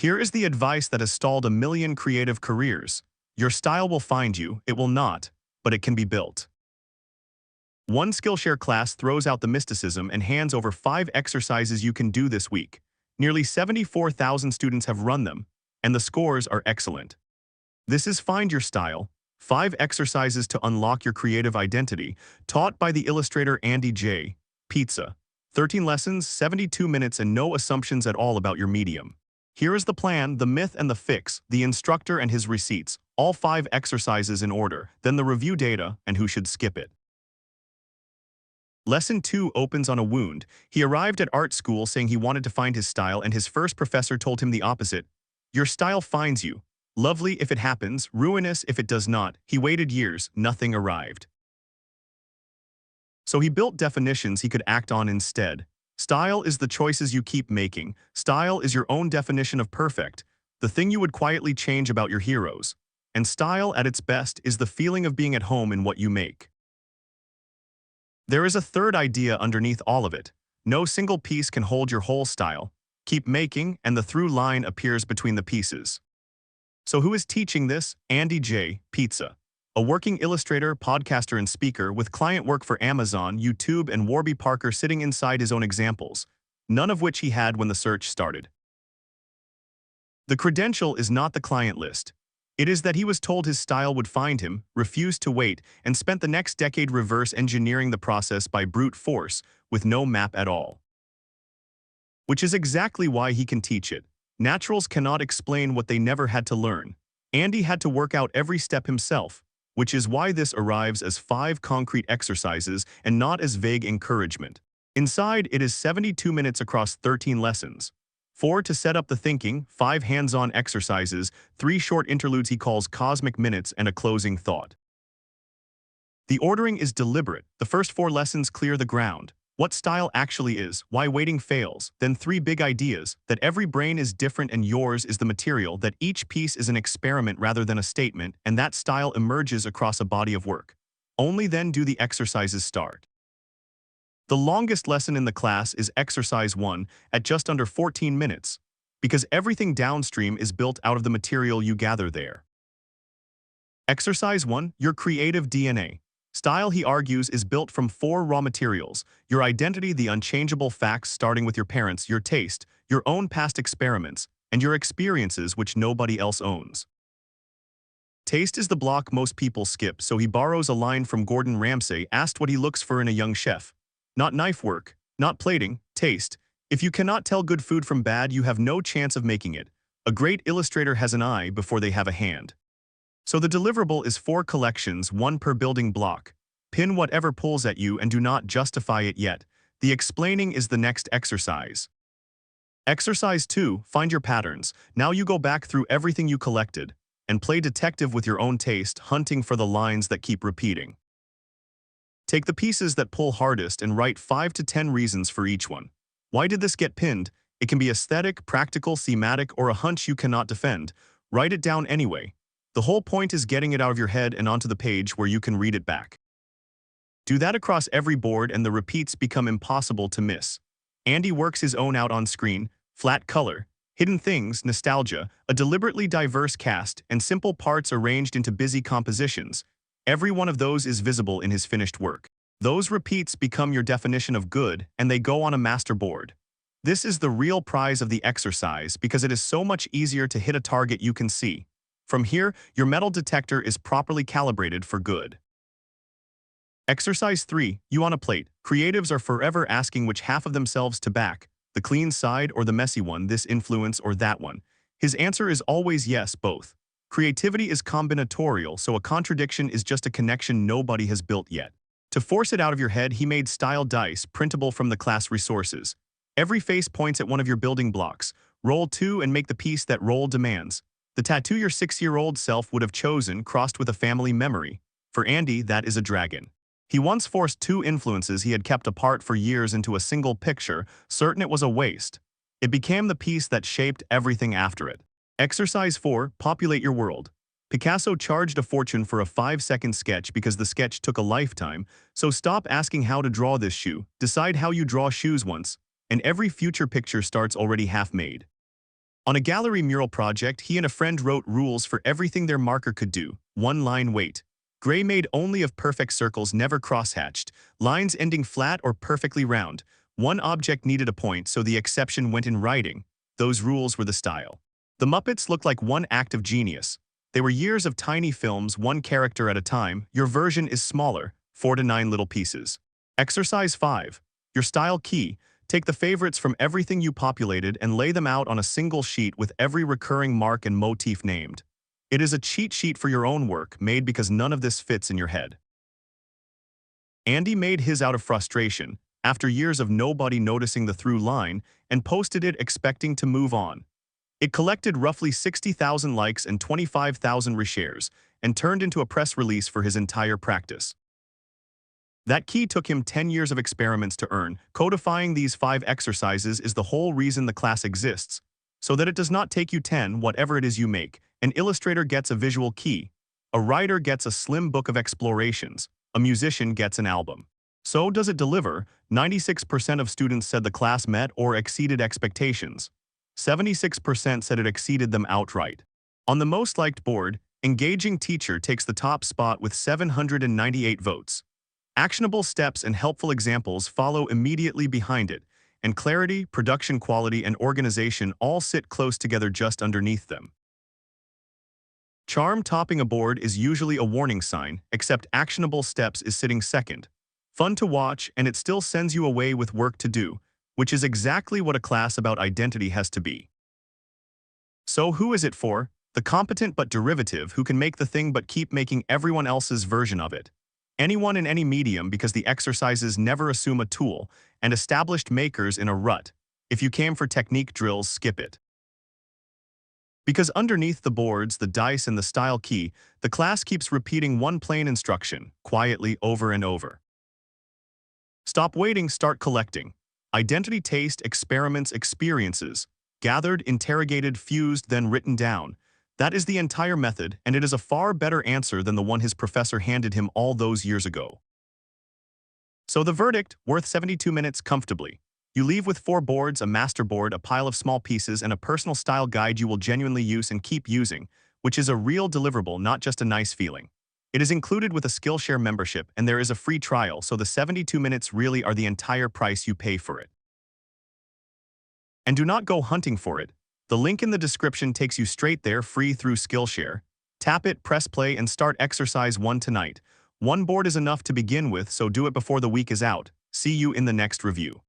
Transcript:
Here is the advice that has stalled a million creative careers. Your style will find you, it will not, but it can be built. One Skillshare class throws out the mysticism and hands over 5 exercises you can do this week. Nearly 74,000 students have run them, and the scores are excellent. This is Find Your Style, 5 exercises to unlock your creative identity, taught by the illustrator Andy J. Pizza. 13 lessons, 72 minutes, and no assumptions at all about your medium. Here is the plan, the myth and the fix, the instructor and his receipts, all 5 exercises in order, then the review data and who should skip it. Lesson 2 opens on a wound. He arrived at art school saying he wanted to find his style, and his first professor told him the opposite. Your style finds you. Lovely if it happens, ruinous if it does not. He waited years, nothing arrived. So he built definitions he could act on instead. Style is the choices you keep making. Style is your own definition of perfect, the thing you would quietly change about your heroes. And style at its best is the feeling of being at home in what you make. There is a third idea underneath all of it. No single piece can hold your whole style. Keep making, and the through line appears between the pieces. So who is teaching this? Andy J. Pizza. A working illustrator, podcaster, and speaker with client work for Amazon, YouTube, and Warby Parker sitting inside his own examples, none of which he had when the search started. The credential is not the client list. It is that he was told his style would find him, refused to wait, and spent the next decade reverse engineering the process by brute force, with no map at all. Which is exactly why he can teach it. Naturals cannot explain what they never had to learn. Andy had to work out every step himself, which is why this arrives as 5 concrete exercises and not as vague encouragement. Inside, it is 72 minutes across 13 lessons. 4 to set up the thinking, 5 hands-on exercises, 3 short interludes he calls cosmic minutes, and a closing thought. The ordering is deliberate. The first 4 lessons clear the ground. What style actually is, why waiting fails, then 3 big ideas, that every brain is different and yours is the material, that each piece is an experiment rather than a statement, and that style emerges across a body of work. Only then do the exercises start. The longest lesson in the class is exercise 1 at just under 14 minutes, because everything downstream is built out of the material you gather there. Exercise 1, your creative DNA. Style, he argues, is built from 4 raw materials: your identity, the unchangeable facts starting with your parents, your taste, your own past experiments, and your experiences which nobody else owns. Taste is the block most people skip, so he borrows a line from Gordon Ramsay, asked what he looks for in a young chef. Not knife work, not plating, taste. If you cannot tell good food from bad, you have no chance of making it. A great illustrator has an eye before they have a hand. So the deliverable is 4 collections, 1 per building block. Pin whatever pulls at you and do not justify it yet. The explaining is the next exercise. Exercise 2, find your patterns. Now you go back through everything you collected and play detective with your own taste, hunting for the lines that keep repeating. Take the pieces that pull hardest and write 5 to 10 reasons for each one. Why did this get pinned? It can be aesthetic, practical, thematic, or a hunch you cannot defend. Write it down anyway. The whole point is getting it out of your head and onto the page where you can read it back. Do that across every board and the repeats become impossible to miss. Andy works his own out on screen: flat color, hidden things, nostalgia, a deliberately diverse cast, and simple parts arranged into busy compositions. Every one of those is visible in his finished work. Those repeats become your definition of good, and they go on a master board. This is the real prize of the exercise because it is so much easier to hit a target you can see. From here, your metal detector is properly calibrated for good. Exercise 3, you on a plate. Creatives are forever asking which half of themselves to back, the clean side or the messy one, this influence or that one. His answer is always yes, both. Creativity is combinatorial, so a contradiction is just a connection nobody has built yet. To force it out of your head, he made style dice, printable from the class resources. Every face points at one of your building blocks. Roll 2 and make the piece that roll demands. The tattoo your 6-year-old self would have chosen, crossed with a family memory. For Andy, that is a dragon. He once forced 2 influences he had kept apart for years into a single picture, certain it was a waste. It became the piece that shaped everything after it. Exercise 4, populate your world. Picasso charged a fortune for a 5-second sketch because the sketch took a lifetime, so stop asking how to draw this shoe, decide how you draw shoes once, and every future picture starts already half-made. On a gallery mural project, he and a friend wrote rules for everything their marker could do. One line weight. Gray made only of perfect circles never crosshatched, lines ending flat or perfectly round. One object needed a point, so the exception went in writing. Those rules were the style. The Muppets looked like one act of genius. They were years of tiny films, one character at a time. Your version is smaller, 4 to 9 little pieces. Exercise 5. Your style key. Take the favorites from everything you populated and lay them out on a single sheet with every recurring mark and motif named. It is a cheat sheet for your own work, made because none of this fits in your head. Andy made his out of frustration, after years of nobody noticing the through line, and posted it expecting to move on. It collected roughly 60,000 likes and 25,000 reshares, and turned into a press release for his entire practice. That key took him 10 years of experiments to earn. Codifying these 5 exercises is the whole reason the class exists, so that it does not take you 10, whatever it is you make. An illustrator gets a visual key, a writer gets a slim book of explorations, a musician gets an album. So does it deliver? 96% of students said the class met or exceeded expectations. 76% said it exceeded them outright. On the most liked board, Engaging Teacher takes the top spot with 798 votes. Actionable steps and helpful examples follow immediately behind it, and clarity, production quality, and organization all sit close together just underneath them. Charm topping a board is usually a warning sign, except actionable steps is sitting second. Fun to watch, and it still sends you away with work to do, which is exactly what a class about identity has to be. So who is it for? The competent but derivative who can make the thing but keep making everyone else's version of it. Anyone in any medium, because the exercises never assume a tool, and established makers in a rut. If you came for technique drills, skip it. Because underneath the boards, the dice, and the style key, the class keeps repeating one plain instruction, quietly over and over. Stop waiting, start collecting. Identity, taste, experiments, experiences. Gathered, interrogated, fused, then written down. That is the entire method, and it is a far better answer than the one his professor handed him all those years ago. So the verdict, worth 72 minutes comfortably. You leave with 4 boards, a master board, a pile of small pieces, and a personal style guide you will genuinely use and keep using, which is a real deliverable, not just a nice feeling. It is included with a Skillshare membership, and there is a free trial, so the 72 minutes really are the entire price you pay for it. And do not go hunting for it. The link in the description takes you straight there, free through Skillshare. Tap it, press play, and start exercise 1 tonight. 1 board is enough to begin with, so do it before the week is out. See you in the next review.